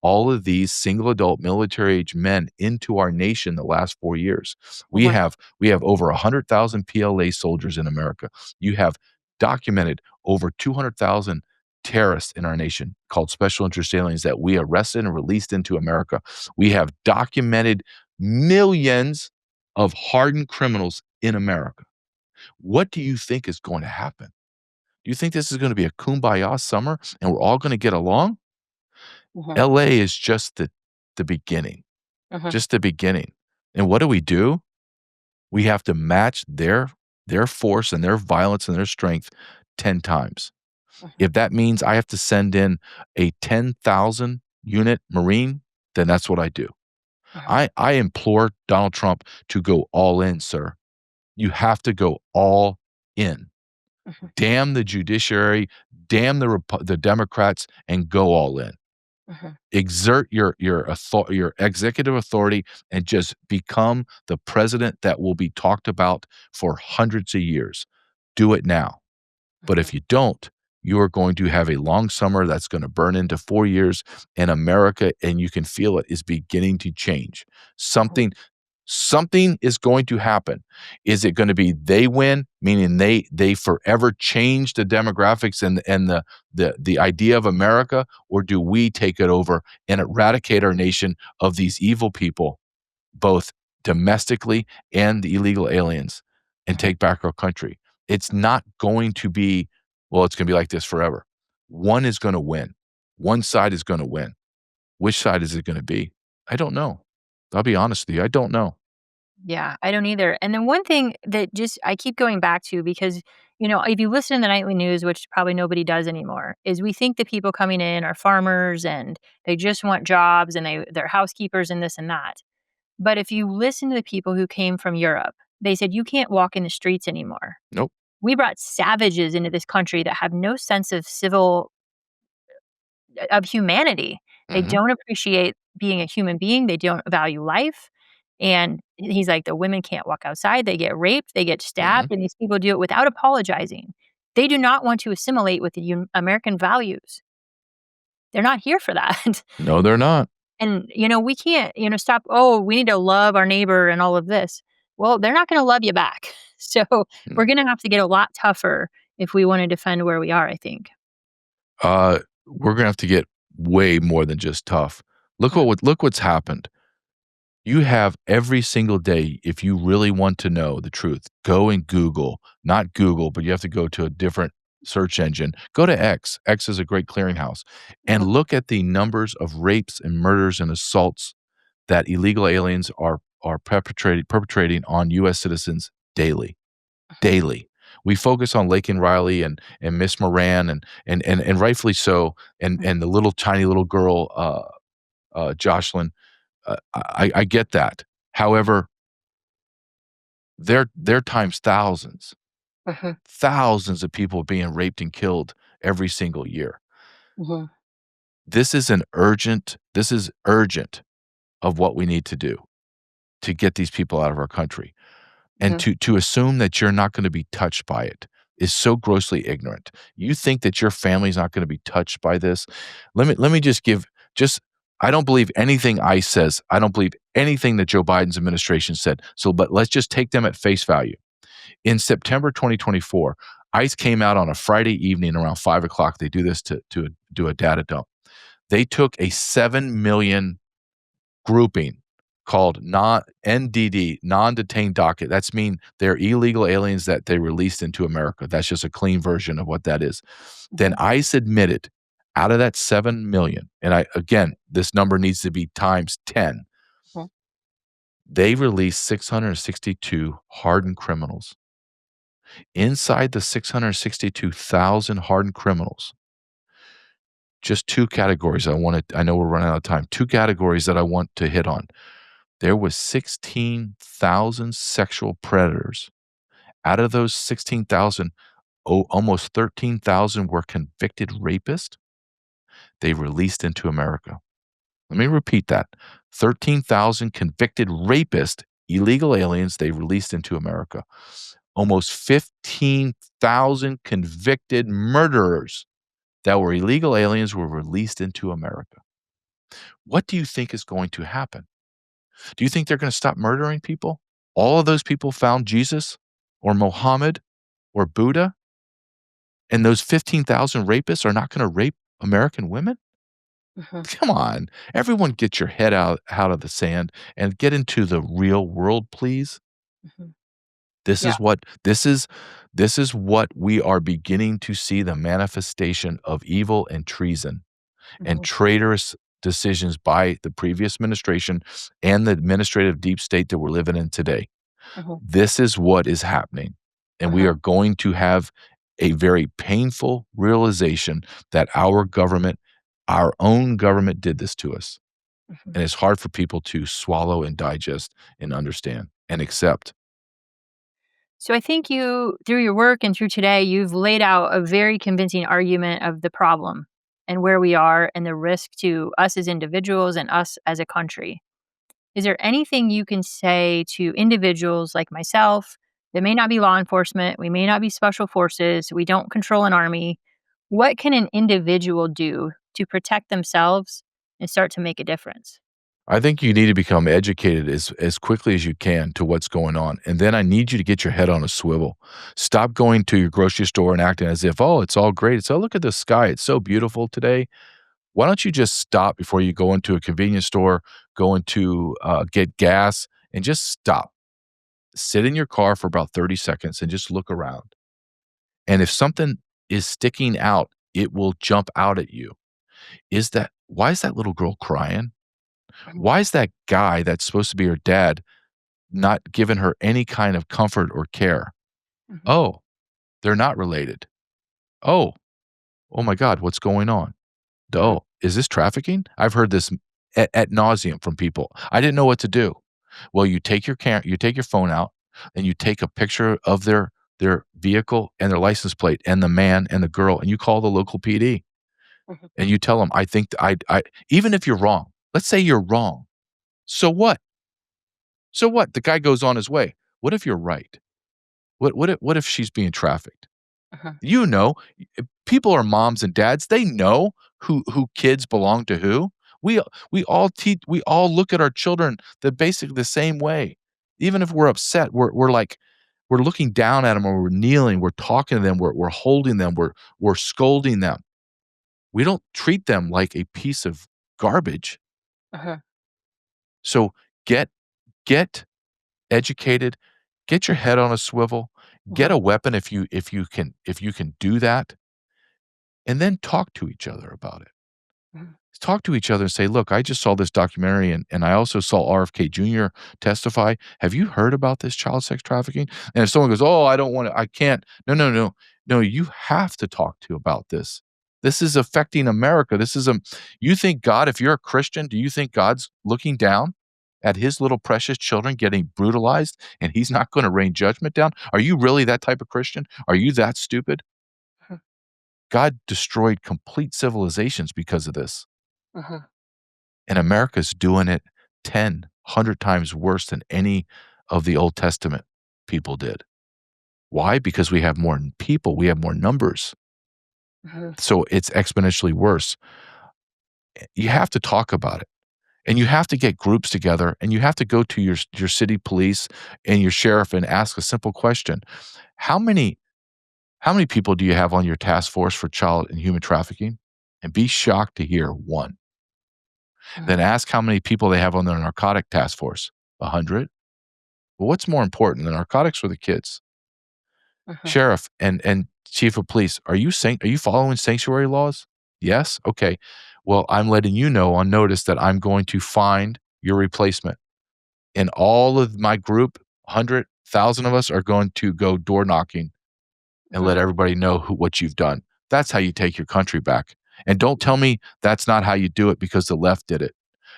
all of these single adult military age men into our nation the last 4 years. We Mhm. have we have over 100,000 PLA soldiers in America. You have documented over 200,000 terrorists in our nation called special interest aliens that we arrested and released into America. We have documented millions of hardened criminals in America. What do you think is going to happen? Do you think this is going to be a kumbaya summer and we're all going to get along? Mhm. LA is just the beginning, Mhm. just the beginning. And what do? We have to match their force and their violence and their strength 10 times. Mhm. If that means I have to send in a 10,000 unit Marine, then that's what I do. Mhm. I implore Donald Trump to go all in, sir. You have to go all in. Mhm. Damn the judiciary, damn the Democrats, and go all in. Mhm. Exert your executive authority and just become the president that will be talked about for hundreds of years. Do it now. But Mhm. if you don't, you are going to have a long summer that's going to burn into 4 years, and America, and you can feel it, is beginning to change. Mhm. Something is going to happen. Is it going to be they win, meaning they forever change the demographics and the idea of America, or do we take it over and eradicate our nation of these evil people, both domestically and the illegal aliens, and Mhm. take back our country? It's not going to be, well, it's going to be like this forever. One is going to win. One side is going to win. Which side is it going to be? I don't know. I'll be honest with you. I don't know. Yeah, I don't either. And then one thing that just I keep going back to because, if you listen to the nightly news, which probably nobody does anymore, is we think the people coming in are farmers and they just want jobs and they're housekeepers and this and that. But if you listen to the people who came from Europe, they said you can't walk in the streets anymore. Nope. We brought savages into this country that have no sense of of humanity. They Mhm, don't appreciate being a human being, they don't value life, and he's like, "The women can't walk outside, they get raped, they get mhm. stabbed, and these people do it without apologizing." They do not want to assimilate with the American values. They're not here for that. No, they're not. And, we can't, stop, "Oh, we need to love our neighbor and all of this." Well, they're not gonna love you back. So, Mm. we're gonna have to get a lot tougher if we wanna defend where we are, I think. We're gonna have to get way more than just tough. Mhm, Look what's happened. You have every single day, if you really want to know the truth, go and Google, not Google, but you have to go to a different search engine. Go to X. X is a great clearinghouse, and mhm, look at the numbers of rapes and murders and assaults that illegal aliens are perpetrating on US citizens daily. mhm, Daily. We focus on Laken Riley and Miss Moran and rightfully so, mhm, and the little tiny little girl, Jocelyn. I get that. However, they're times thousands, mhm, thousands of people being raped and killed every single year. mhm, This is urgent of what we need to do to get these people out of our country. And mhm, to assume that you're not gonna be touched by it is so grossly ignorant. You think that your family's not gonna be touched by this? Let me just give just I don't believe anything ICE says. I don't believe anything that Joe Biden's administration said. So, but let's just take them at face value. In September 2024, ICE came out on a Friday evening around 5 o'clock. They do this to do a data dump. They took a 7 million grouping called NDD, non-detained docket. That's mean they're illegal aliens that they released into America. That's just a clean version of what that is. Then mhm, ICE admitted out of that 7 million, and again, this number needs to be times 10. mhm, They released 662 hardened criminals. Inside the 662,000 hardened criminals, just two categories I know we're running out of time. Two categories that I want to hit on. There was 16,000 sexual predators. Out of those 16,000, almost 13,000 were convicted rapists. They released into America. Let me repeat that. 13,000 convicted rapists, illegal aliens, they released into America. Almost 15,000 convicted murderers that were illegal aliens were released into America. What do you think is going to happen? Do you think they're going to stop murdering people? All of those people found Jesus or Mohammed or Buddha, and those 15,000 rapists are not going to rape American women? Mhm, Come on. Everyone get your head out of the sand and get into the real world, please. mhm. This Yeah. is what this is what we are beginning to see, the manifestation of evil and treason and Mhm, traitorous decisions by the previous administration and the administrative deep state that we're living in today. mhm, This is what is happening, and we mhm, are going to have a very painful realization that our own government did this to us, mhm. and it's hard for people to swallow and digest and understand and accept. So I think you, through your work and through today, you've laid out a very convincing argument of the problem and where we are and the risk to us as individuals and us as a country. Is there anything you can say to individuals like myself that may not be law enforcement, we may not be special forces, we don't control an army? What can an individual do to protect themselves and start to make a difference? I think you need to become educated as quickly as you can to what's going on, and then I need you to get your head on a swivel. Stop going to your grocery store and acting as if, "Oh, it's all great. It's, oh, look at the sky. It's so beautiful today." Why don't you just stop before you go into a convenience store, go into, get gas, and just stop. Sit in your car for about 30 seconds and just look around. And if something is sticking out, it will jump out at you. Why is that little girl crying? Mhm, Why is that guy that's supposed to be her dad not giving her any kind of comfort or care? mhm, Oh, they're not related. Oh, oh my God, what's going on? mhm, Oh, is this trafficking? I've heard this at nauseum from people. I didn't know what to do. Well, you take your phone out, and you take a picture of their vehicle and their license plate and the man and the girl, and you call the local PD, mhm, and you tell them, "I think I," even if you're wrong, let's say you're wrong. So what? So what? The guy goes on his way. What if you're right? What if she's being trafficked? mhm, You know, people are moms and dads. They know who kids belong to who. We we all look at our children basically the same way. Even if we're upset, we're like we're looking down at them or we're kneeling, we're talking to them, we're holding them, we're scolding them. We don't treat them like a piece of garbage. mhm, So get get educated, get your head on a swivel, get mhm, a weapon if you can do that, and then talk to each other about it. mhm, Talk to each other and say, "Look, I just saw this documentary and I also saw RFK Jr. testify. Have you heard about this child sex trafficking?" And if someone goes, "Oh, I don't want to, I can't." No, no, no. No, you have to talk to about this. This is affecting America. You think God, if you're a Christian, do you think God's looking down at his little precious children getting brutalized and he's not going to rain judgment down? Are you really that type of Christian? Are you that stupid? mhm, God destroyed complete civilizations because of this. mhm, And America's doing it 10, 100 times worse than any of the Old Testament people did. Why? Because we have more people, we have more numbers. mhm, So it's exponentially worse. You have to talk about it. And you have to get groups together and you have to go to your city police and your sheriff and ask a simple question. How many how many people do you have on your task force for child and human trafficking? And be shocked to hear one. Then mhm, ask how many people they have on their narcotic task force. 100? Well, what's more important, the narcotics or the kids? mhm, Sheriff and chief of police, are you following sanctuary laws? Yes? Okay. Well, I'm letting you know on notice that I'm going to find your replacement. And all of my group, 100,000 of us are going to go door knocking and mhm, let everybody know what you've done. That's how you take your country back. And don't tell me that's not how you do it because the left did it.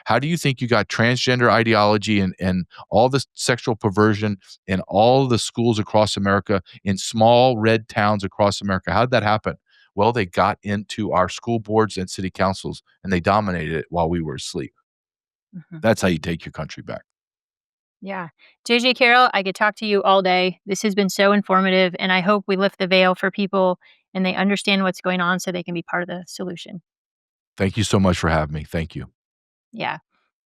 How do you think you got transgender ideology and all the sexual perversion in all the schools across America, in small red towns across America? How did that happen? Well, they got into our school boards and city councils, and they dominated it while we were asleep. Mhm. That's how you take your country back. Yeah. JJ Carroll, I could talk to you all day. This has been so informative, and I hope we lift the veil for people and they understand what's going on so they can be part of the solution. Thank you so much for having me. Thank you. Yeah.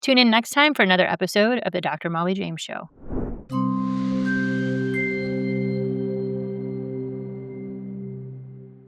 Tune in next time for another episode of the Dr. Mollie James Show.